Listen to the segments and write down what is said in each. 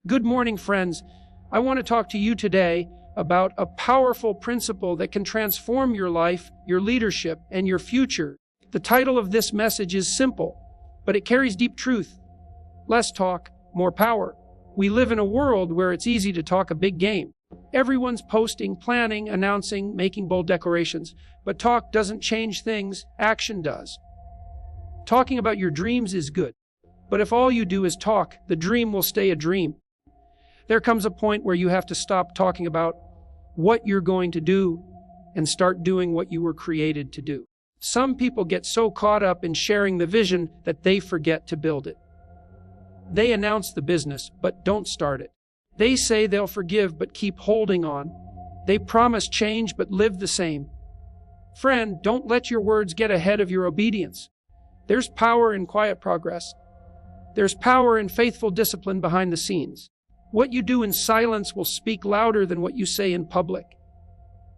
Good morning, friends. I want to talk to you today about a powerful principle that can transform your life, your leadership, and your future. The title of this message is simple, but it carries deep truth. Less talk, more power. We live in a world where it's easy to talk a big game. Everyone's posting, planning, announcing, making bold declarations. But talk doesn't change things, action does. Talking about your dreams is good. But if all you do is talk, the dream will stay a dream. There comes a point where you have to stop talking about what you're going to do and start doing what you were created to do. Some people get so caught up in sharing the vision that they forget to build it. They announce the business, but don't start it. They say they'll forgive, but keep holding on. They promise change, but live the same. Friend, don't let your words get ahead of your obedience. There's power in quiet progress. There's power in faithful discipline behind the scenes. What you do in silence will speak louder than what you say in public.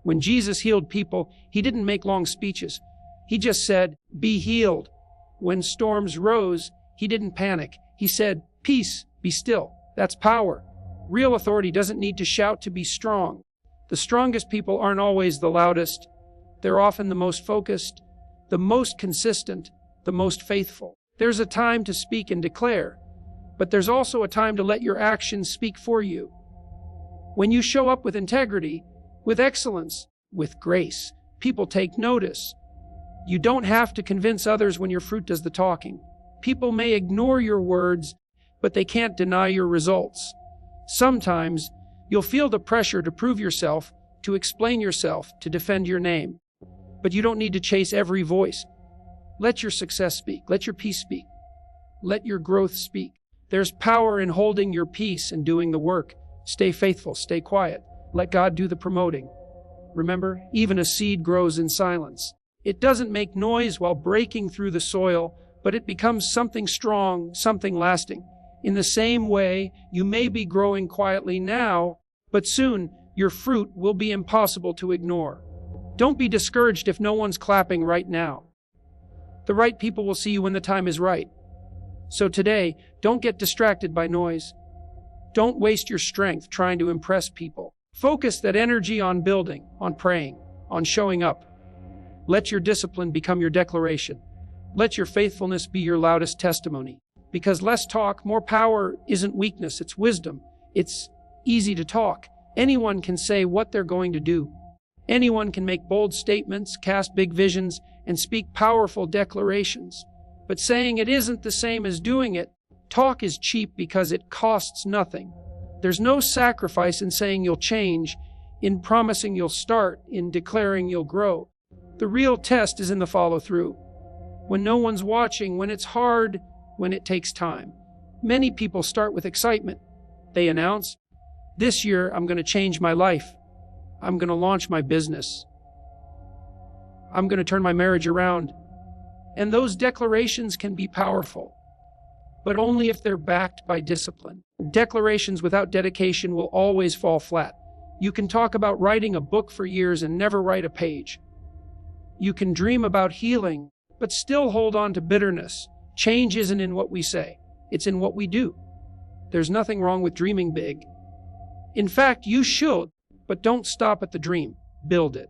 When Jesus healed people, he didn't make long speeches. He just said, "Be healed." When storms rose, he didn't panic. He said, "Peace, be still." That's power. Real authority doesn't need to shout to be strong. The strongest people aren't always the loudest. They're often the most focused, the most consistent, the most faithful. There's a time to speak and declare, but there's also a time to let your actions speak for you. When you show up with integrity, with excellence, with grace, people take notice. You don't have to convince others when your fruit does the talking. People may ignore your words, but they can't deny your results. Sometimes, you'll feel the pressure to prove yourself, to explain yourself, to defend your name. But you don't need to chase every voice. Let your success speak. Let your peace speak. Let your growth speak. There's power in holding your peace and doing the work. Stay faithful. Stay quiet. Let God do the promoting. Remember, even a seed grows in silence. It doesn't make noise while breaking through the soil, but it becomes something strong, something lasting. In the same way, you may be growing quietly now, but soon your fruit will be impossible to ignore. Don't be discouraged if no one's clapping right now. The right people will see you when the time is right. So today, don't get distracted by noise. Don't waste your strength trying to impress people. Focus that energy on building, on praying, on showing up. Let your discipline become your declaration. Let your faithfulness be your loudest testimony. Because less talk, more power isn't weakness, it's wisdom. It's easy to talk. Anyone can say what they're going to do. Anyone can make bold statements, cast big visions, and speak powerful declarations. But saying it isn't the same as doing it. Talk is cheap because it costs nothing. There's no sacrifice in saying you'll change, in promising you'll start, in declaring you'll grow. The real test is in the follow-through. When no one's watching, when it's hard, when it takes time. Many people start with excitement. They announce, "This year I'm going to change my life. I'm going to launch my business. I'm going to turn my marriage around." And those declarations can be powerful, but only if they're backed by discipline. Declarations without dedication will always fall flat. You can talk about writing a book for years and never write a page. You can dream about healing, but still hold on to bitterness. Change isn't in what we say, it's in what we do. There's nothing wrong with dreaming big. In fact, you should, but don't stop at the dream. Build it.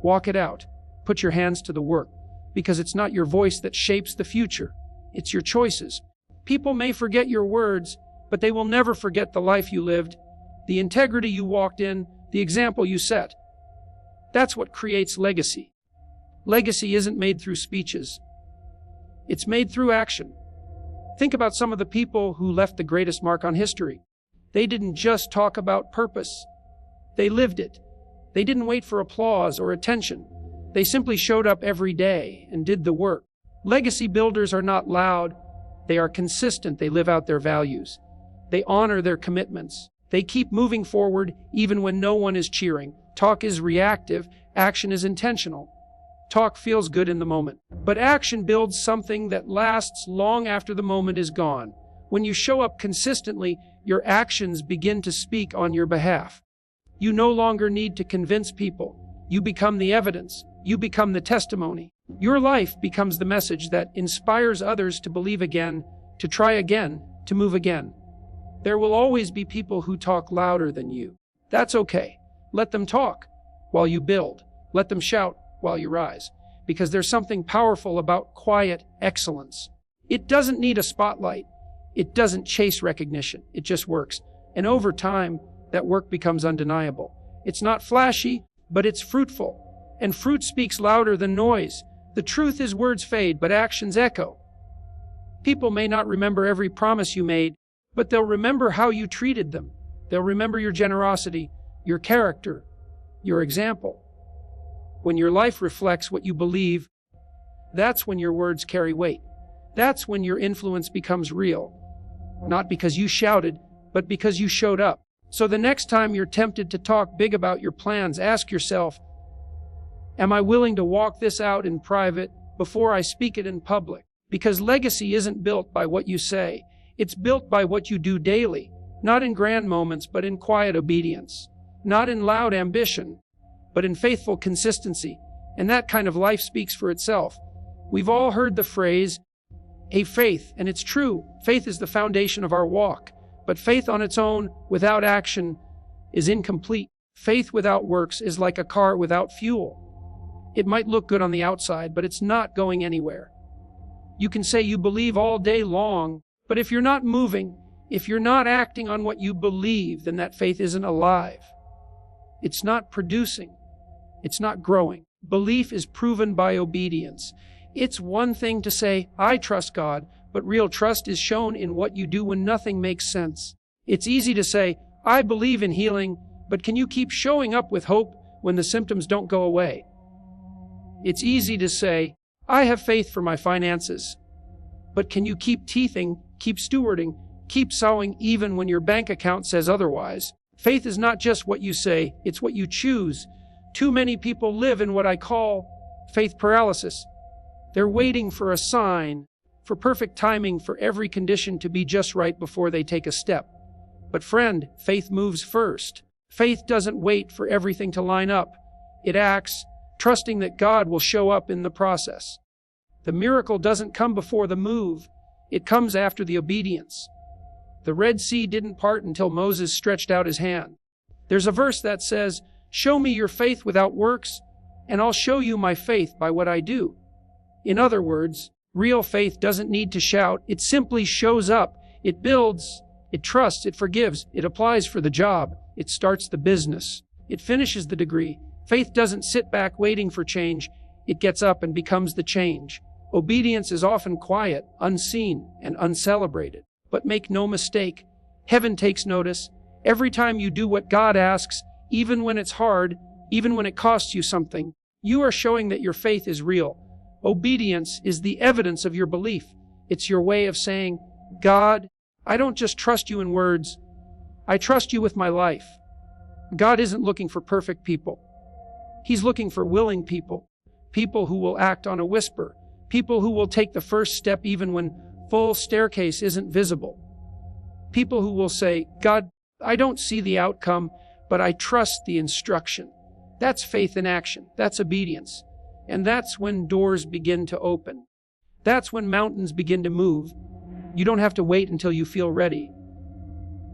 Walk it out. Put your hands to the work, because it's not your voice that shapes the future. It's your choices. People may forget your words, but they will never forget the life you lived, the integrity you walked in, the example you set. That's what creates legacy. Legacy isn't made through speeches. It's made through action. Think about some of the people who left the greatest mark on history. They didn't just talk about purpose. They lived it. They didn't wait for applause or attention. They simply showed up every day and did the work. Legacy builders are not loud. They are consistent. They live out their values. They honor their commitments. They keep moving forward even when no one is cheering. Talk is reactive. Action is intentional. Talk feels good in the moment, but action builds something that lasts long after the moment is gone. When you show up consistently, your actions begin to speak on your behalf. You no longer need to convince people. You become the evidence. You become the testimony. Your life becomes the message that inspires others to believe again, to try again, to move again. There will always be people who talk louder than you. That's okay. Let them talk while you build. Let them shout while you rise. Because there's something powerful about quiet excellence. It doesn't need a spotlight. It doesn't chase recognition. It just works. And over time, that work becomes undeniable. It's not flashy, but it's fruitful. And fruit speaks louder than noise. The truth is words fade, but actions echo. People may not remember every promise you made, but they'll remember how you treated them. They'll remember your generosity, your character, your example. When your life reflects what you believe, that's when your words carry weight. That's when your influence becomes real. Not because you shouted, but because you showed up. So the next time you're tempted to talk big about your plans, ask yourself, am I willing to walk this out in private before I speak it in public? Because legacy isn't built by what you say. It's built by what you do daily, not in grand moments, but in quiet obedience, not in loud ambition, but in faithful consistency. And that kind of life speaks for itself. We've all heard the phrase, a faith, and it's true. Faith is the foundation of our walk. But faith on its own, without action, is incomplete. Faith without works is like a car without fuel. It might look good on the outside, but it's not going anywhere. You can say you believe all day long, but if you're not moving, if you're not acting on what you believe, then that faith isn't alive. It's not producing. It's not growing. Belief is proven by obedience. It's one thing to say, I trust God, but real trust is shown in what you do when nothing makes sense. It's easy to say, I believe in healing, but can you keep showing up with hope when the symptoms don't go away? It's easy to say, I have faith for my finances, but can you keep teething, keep stewarding, keep sowing even when your bank account says otherwise? Faith is not just what you say, it's what you choose. Too many people live in what I call faith paralysis. They're waiting for a sign, for perfect timing, for every condition to be just right before they take a step. But friend, faith moves first. Faith doesn't wait for everything to line up. It acts, trusting that God will show up in the process. The miracle doesn't come before the move. It comes after the obedience. The Red Sea didn't part until Moses stretched out his hand. There's a verse that says, show me your faith without works, and I'll show you my faith by what I do. In other words, real faith doesn't need to shout. It simply shows up. It builds, it trusts, it forgives, it applies for the job, it starts the business, it finishes the degree. Faith doesn't sit back waiting for change. It gets up and becomes the change. Obedience is often quiet, unseen, and uncelebrated. But make no mistake, heaven takes notice. Every time you do what God asks, even when it's hard, even when it costs you something, you are showing that your faith is real. Obedience is the evidence of your belief. It's your way of saying, God, I don't just trust you in words. I trust you with my life. God isn't looking for perfect people. He's looking for willing people. People who will act on a whisper. People who will take the first step even when full staircase isn't visible. People who will say, God, I don't see the outcome, but I trust the instruction. That's faith in action. That's obedience. And that's when doors begin to open. That's when mountains begin to move. You don't have to wait until you feel ready.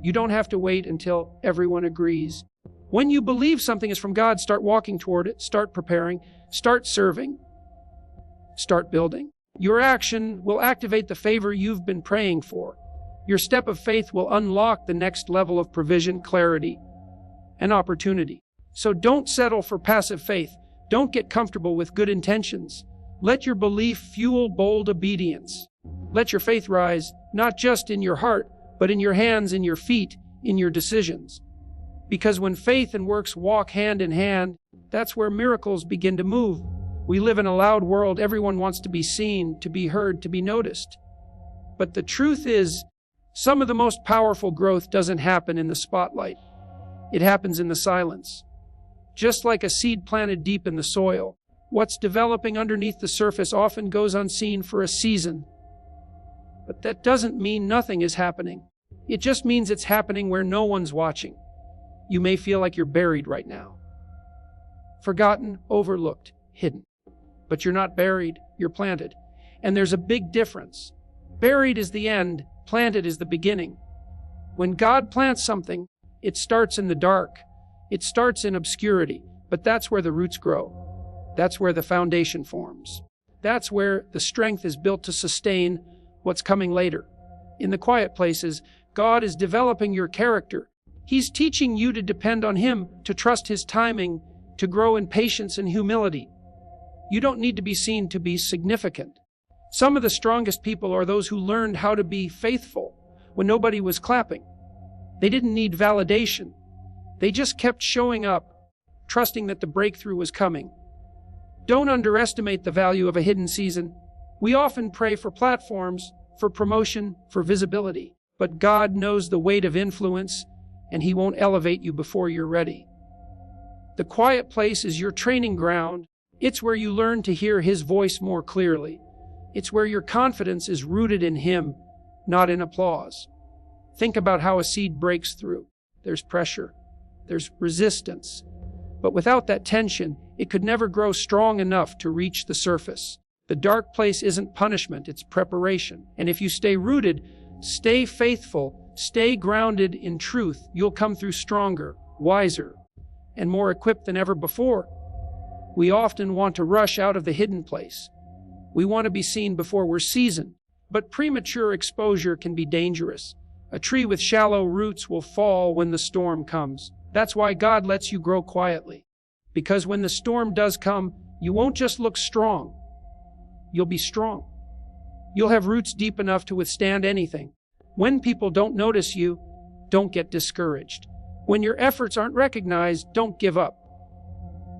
You don't have to wait until everyone agrees. When you believe something is from God, start walking toward it, start preparing, start serving, start building. Your action will activate the favor you've been praying for. Your step of faith will unlock the next level of provision, clarity, and opportunity. So don't settle for passive faith. Don't get comfortable with good intentions. Let your belief fuel bold obedience. Let your faith rise, not just in your heart, but in your hands, in your feet, in your decisions. Because when faith and works walk hand in hand, that's where miracles begin to move. We live in a loud world. Everyone wants to be seen, to be heard, to be noticed. But the truth is, some of the most powerful growth doesn't happen in the spotlight. It happens in the silence. Just like a seed planted deep in the soil, what's developing underneath the surface often goes unseen for a season. But that doesn't mean nothing is happening. It just means it's happening where no one's watching. You may feel like you're buried right now. Forgotten, overlooked, hidden. But you're not buried, you're planted. And there's a big difference. Buried is the end, planted is the beginning. When God plants something, it starts in the dark. It starts in obscurity, but that's where the roots grow. That's where the foundation forms. That's where the strength is built to sustain what's coming later. In the quiet places, God is developing your character. He's teaching you to depend on Him, to trust His timing, to grow in patience and humility. You don't need to be seen to be significant. Some of the strongest people are those who learned how to be faithful when nobody was clapping. They didn't need validation. They just kept showing up, trusting that the breakthrough was coming. Don't underestimate the value of a hidden season. We often pray for platforms, for promotion, for visibility. But God knows the weight of influence, and He won't elevate you before you're ready. The quiet place is your training ground. It's where you learn to hear His voice more clearly. It's where your confidence is rooted in Him, not in applause. Think about how a seed breaks through. There's pressure. There's resistance. But without that tension, it could never grow strong enough to reach the surface. The dark place isn't punishment, it's preparation. And if you stay rooted, stay faithful, stay grounded in truth, you'll come through stronger, wiser, and more equipped than ever before. We often want to rush out of the hidden place. We want to be seen before we're seasoned. But premature exposure can be dangerous. A tree with shallow roots will fall when the storm comes. That's why God lets you grow quietly. Because when the storm does come, you won't just look strong. You'll be strong. You'll have roots deep enough to withstand anything. When people don't notice you, don't get discouraged. When your efforts aren't recognized, don't give up.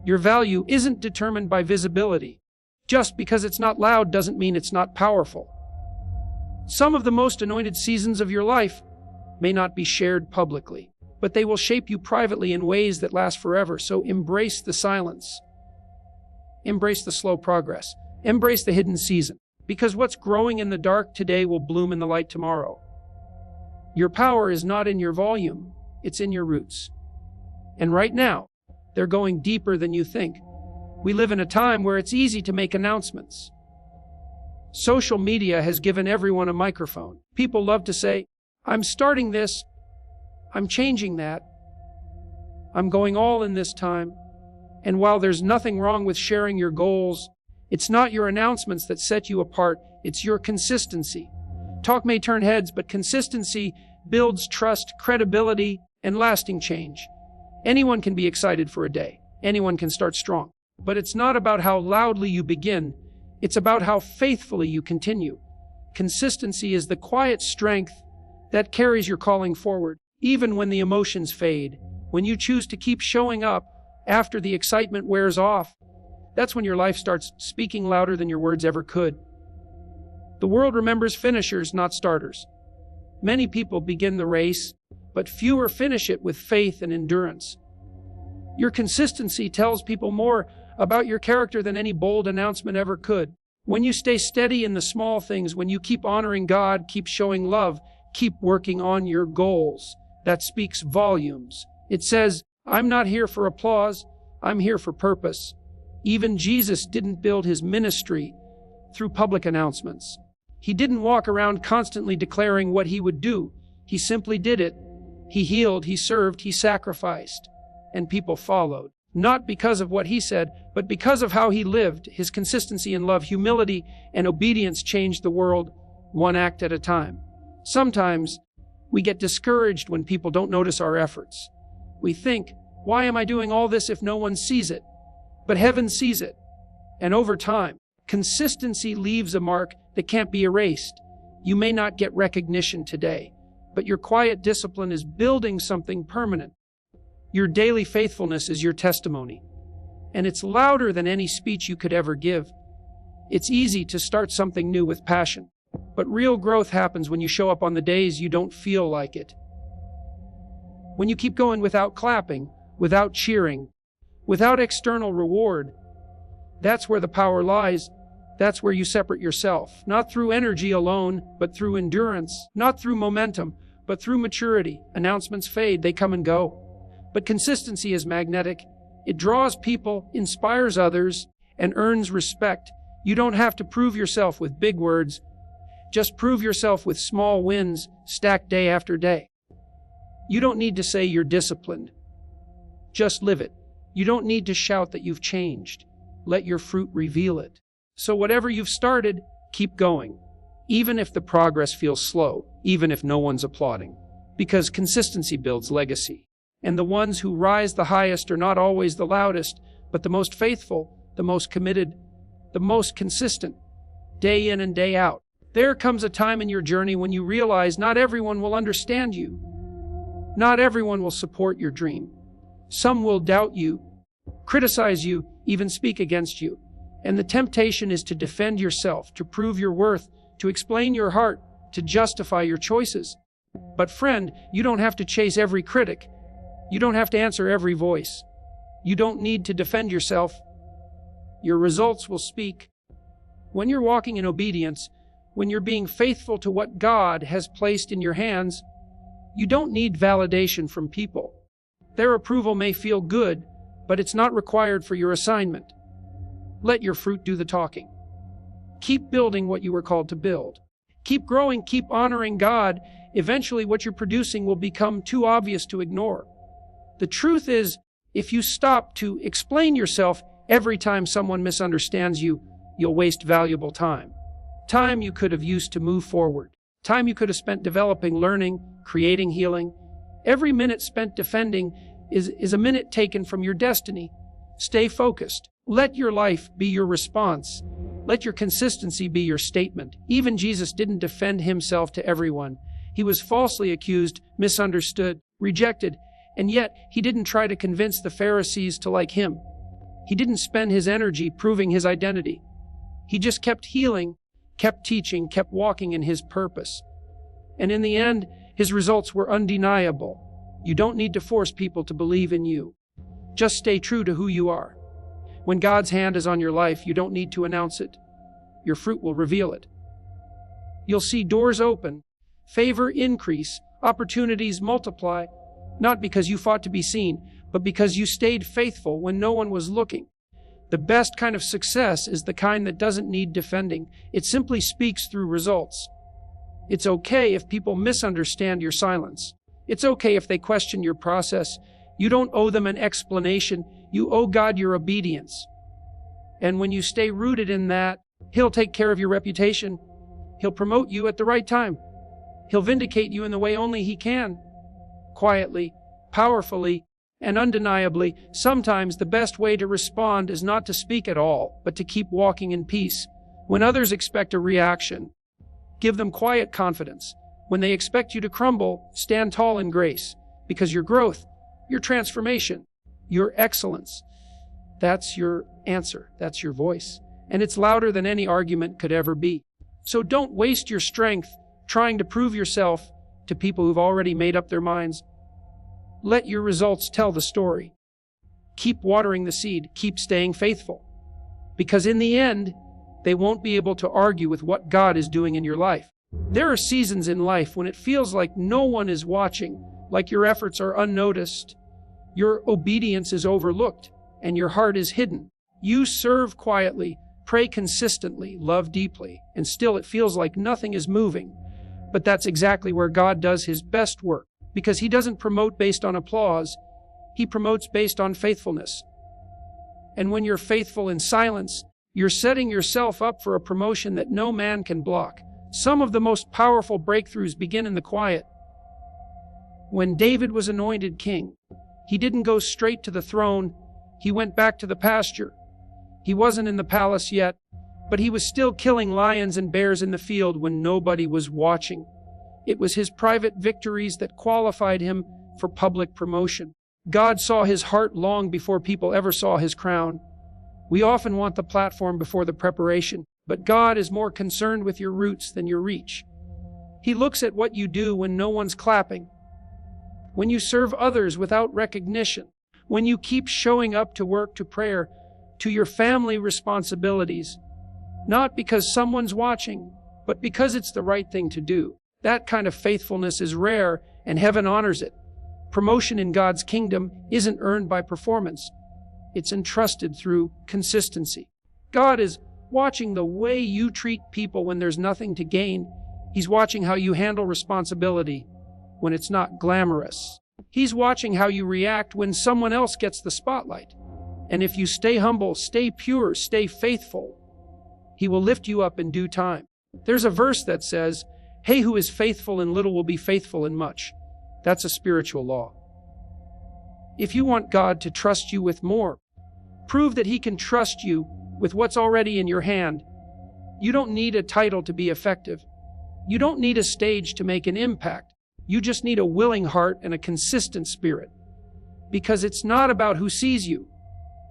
Your value isn't determined by visibility. Just because it's not loud doesn't mean it's not powerful. Some of the most anointed seasons of your life may not be shared publicly, but they will shape you privately in ways that last forever. So embrace the silence. Embrace the slow progress. Embrace the hidden season. Because what's growing in the dark today will bloom in the light tomorrow. Your power is not in your volume, it's in your roots. And right now, they're going deeper than you think. We live in a time where it's easy to make announcements. Social media has given everyone a microphone. People love to say, I'm starting this, I'm changing that, I'm going all in this time. And while there's nothing wrong with sharing your goals, it's not your announcements that set you apart, it's your consistency. Talk may turn heads, but consistency builds trust, credibility, and lasting change. Anyone can be excited for a day. Anyone can start strong. But it's not about how loudly you begin. It's about how faithfully you continue. Consistency is the quiet strength that carries your calling forward, even when the emotions fade. When you choose to keep showing up after the excitement wears off, that's when your life starts speaking louder than your words ever could. The world remembers finishers, not starters. Many people begin the race, but fewer finish it with faith and endurance. Your consistency tells people more about your character than any bold announcement ever could. When you stay steady in the small things, when you keep honoring God, keep showing love, keep working on your goals, that speaks volumes. It says, I'm not here for applause, I'm here for purpose. Even Jesus didn't build his ministry through public announcements. He didn't walk around constantly declaring what he would do. He simply did it. He healed, he served, he sacrificed, and people followed. Not because of what he said, but because of how he lived. His consistency in love, humility, and obedience changed the world, one act at a time. Sometimes we get discouraged when people don't notice our efforts. We think, why am I doing all this if no one sees it? But heaven sees it. And over time, consistency leaves a mark that can't be erased. You may not get recognition today, but your quiet discipline is building something permanent. Your daily faithfulness is your testimony, and it's louder than any speech you could ever give. It's easy to start something new with passion, but real growth happens when you show up on the days you don't feel like it. When you keep going without clapping, without cheering, without external reward, that's where the power lies. That's where you separate yourself, not through energy alone, but through endurance, not through momentum, but through maturity. Announcements fade, they come and go. But consistency is magnetic. It draws people, inspires others, and earns respect. You don't have to prove yourself with big words. Just prove yourself with small wins, stacked day after day. You don't need to say you're disciplined. Just live it. You don't need to shout that you've changed. Let your fruit reveal it. So whatever you've started, keep going. Even if the progress feels slow, even if no one's applauding. Because consistency builds legacy. And the ones who rise the highest are not always the loudest, but the most faithful, the most committed, the most consistent, day in and day out. There comes a time in your journey when you realize not everyone will understand you. Not everyone will support your dream. Some will doubt you, criticize you, even speak against you. And the temptation is to defend yourself, to prove your worth, to explain your heart, to justify your choices. But friend, you don't have to chase every critic. You don't have to answer every voice. You don't need to defend yourself. Your results will speak. When you're walking in obedience, when you're being faithful to what God has placed in your hands, you don't need validation from people. Their approval may feel good, but it's not required for your assignment. Let your fruit do the talking. Keep building what you were called to build. Keep growing, keep honoring God. Eventually, what you're producing will become too obvious to ignore. The truth is, if you stop to explain yourself every time someone misunderstands you, you'll waste valuable time. Time you could have used to move forward. Time you could have spent developing, learning, creating, healing. Every minute spent defending is a minute taken from your destiny. Stay focused. Let your life be your response. Let your consistency be your statement. Even Jesus didn't defend himself to everyone. He was falsely accused, misunderstood, rejected, and yet he didn't try to convince the Pharisees to like him. He didn't spend his energy proving his identity. He just kept healing, kept teaching, kept walking in his purpose. And in the end, his results were undeniable. You don't need to force people to believe in you. Just stay true to who you are. When God's hand is on your life, you don't need to announce it. Your fruit will reveal it. You'll see doors open, favor increase, opportunities multiply, not because you fought to be seen, but because you stayed faithful when no one was looking. The best kind of success is the kind that doesn't need defending. It simply speaks through results. It's okay if people misunderstand your silence. It's okay if they question your process. You don't owe them an explanation. You owe God your obedience. And when you stay rooted in that, He'll take care of your reputation. He'll promote you at the right time. He'll vindicate you in the way only He can. Quietly, powerfully, and undeniably, sometimes the best way to respond is not to speak at all, but to keep walking in peace. When others expect a reaction, give them quiet confidence. When they expect you to crumble, stand tall in grace, because your growth, your transformation, your excellence, that's your answer, that's your voice. And it's louder than any argument could ever be. So don't waste your strength trying to prove yourself to people who've already made up their minds. Let your results tell the story. Keep watering the seed, keep staying faithful. Because in the end, they won't be able to argue with what God is doing in your life. There are seasons in life when it feels like no one is watching, like your efforts are unnoticed, your obedience is overlooked, and your heart is hidden. You serve quietly, pray consistently, love deeply, and still it feels like nothing is moving. But that's exactly where God does His best work, because He doesn't promote based on applause, He promotes based on faithfulness. And when you're faithful in silence, you're setting yourself up for a promotion that no man can block. Some of the most powerful breakthroughs begin in the quiet. When David was anointed king, he didn't go straight to the throne, he went back to the pasture. He wasn't in the palace yet, but he was still killing lions and bears in the field when nobody was watching. It was his private victories that qualified him for public promotion. God saw his heart long before people ever saw his crown. We often want the platform before the preparation, but God is more concerned with your roots than your reach. He looks at what you do when no one's clapping, when you serve others without recognition, when you keep showing up to work, to prayer, to your family responsibilities, not because someone's watching, but because it's the right thing to do. That kind of faithfulness is rare, and heaven honors it. Promotion in God's kingdom isn't earned by performance. It's entrusted through consistency. God is watching the way you treat people when there's nothing to gain. He's watching how you handle responsibility when it's not glamorous. He's watching how you react when someone else gets the spotlight. And if you stay humble, stay pure, stay faithful, He will lift you up in due time. There's a verse that says, "He who is faithful in little will be faithful in much." That's a spiritual law. If you want God to trust you with more, prove that He can trust you with what's already in your hand. You don't need a title to be effective. You don't need a stage to make an impact. You just need a willing heart and a consistent spirit. Because it's not about who sees you.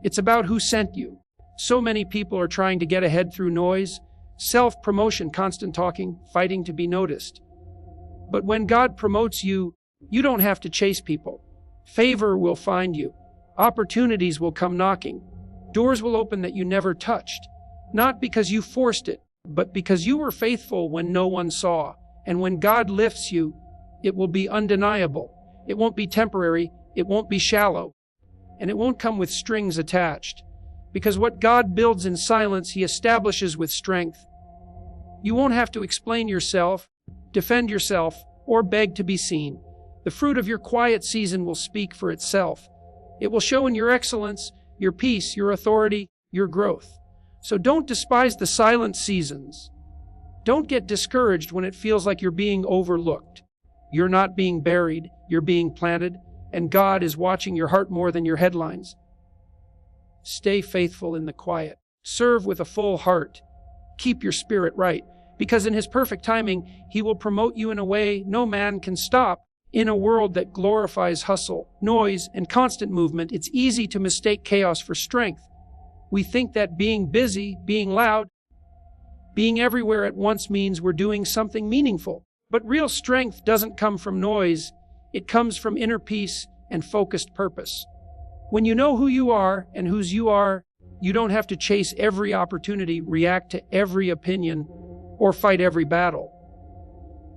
It's about who sent you. So many people are trying to get ahead through noise, self-promotion, constant talking, fighting to be noticed. But when God promotes you, you don't have to chase people. Favor will find you. Opportunities will come knocking. Doors will open that you never touched. Not because you forced it, but because you were faithful when no one saw. And when God lifts you, it will be undeniable. It won't be temporary. It won't be shallow. And it won't come with strings attached. Because what God builds in silence, He establishes with strength. You won't have to explain yourself, defend yourself, or beg to be seen. The fruit of your quiet season will speak for itself. It will show in your excellence, your peace, your authority, your growth. So don't despise the silent seasons. Don't get discouraged when it feels like you're being overlooked. You're not being buried, you're being planted, and God is watching your heart more than your headlines. Stay faithful in the quiet. Serve with a full heart. Keep your spirit right, because in His perfect timing, He will promote you in a way no man can stop. In a world that glorifies hustle, noise, and constant movement, it's easy to mistake chaos for strength. We think that being busy, being loud, being everywhere at once means we're doing something meaningful. But real strength doesn't come from noise. It comes from inner peace and focused purpose. When you know who you are and whose you are, you don't have to chase every opportunity, react to every opinion, or fight every battle.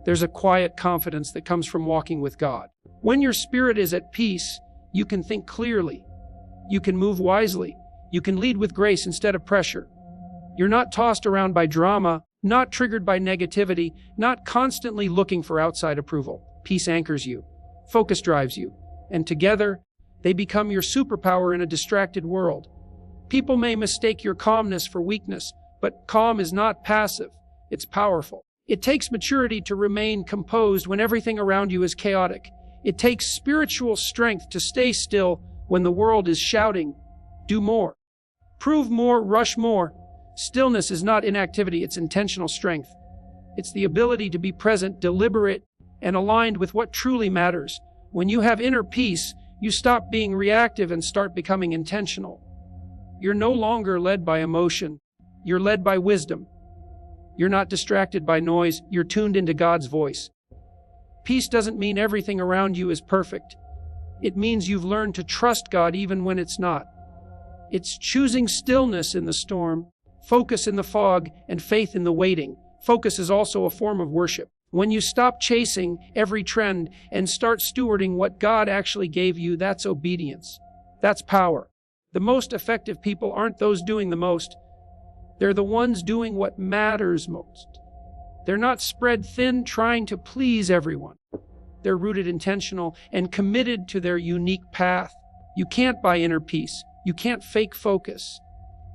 There's a quiet confidence that comes from walking with God. When your spirit is at peace, you can think clearly. You can move wisely. You can lead with grace instead of pressure. You're not tossed around by drama, not triggered by negativity, not constantly looking for outside approval. Peace anchors you. Focus drives you. And together, they become your superpower in a distracted world. People may mistake your calmness for weakness, but calm is not passive. It's powerful. It takes maturity to remain composed when everything around you is chaotic. It takes spiritual strength to stay still when the world is shouting, "Do more. Prove more, rush more." Stillness is not inactivity, it's intentional strength. It's the ability to be present, deliberate, and aligned with what truly matters. When you have inner peace, you stop being reactive and start becoming intentional. You're no longer led by emotion. You're led by wisdom. You're not distracted by noise. You're tuned into God's voice. Peace doesn't mean everything around you is perfect. It means you've learned to trust God even when it's not. It's choosing stillness in the storm, focus in the fog, and faith in the waiting. Focus is also a form of worship. When you stop chasing every trend and start stewarding what God actually gave you, that's obedience. That's power. The most effective people aren't those doing the most. They're the ones doing what matters most. They're not spread thin trying to please everyone. They're rooted, intentional, and committed to their unique path. You can't buy inner peace. You can't fake focus.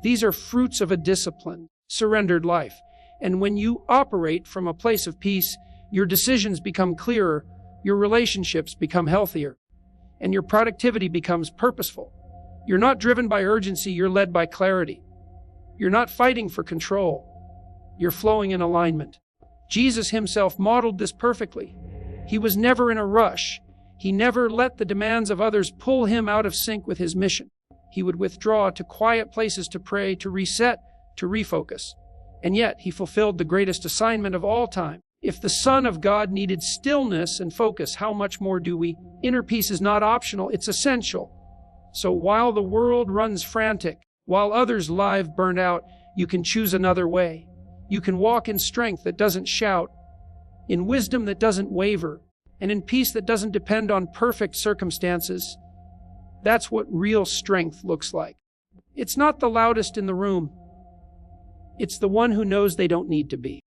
These are fruits of a disciplined, surrendered life. And when you operate from a place of peace, your decisions become clearer, your relationships become healthier, and your productivity becomes purposeful. You're not driven by urgency, you're led by clarity. You're not fighting for control. You're flowing in alignment. Jesus Himself modeled this perfectly. He was never in a rush. He never let the demands of others pull Him out of sync with His mission. He would withdraw to quiet places to pray, to reset, to refocus. And yet, He fulfilled the greatest assignment of all time. If the Son of God needed stillness and focus, how much more do we? Inner peace is not optional, it's essential. So while the world runs frantic, while others' lives burn out, you can choose another way. You can walk in strength that doesn't shout, in wisdom that doesn't waver, and in peace that doesn't depend on perfect circumstances. That's what real strength looks like. It's not the loudest in the room. It's the one who knows they don't need to be.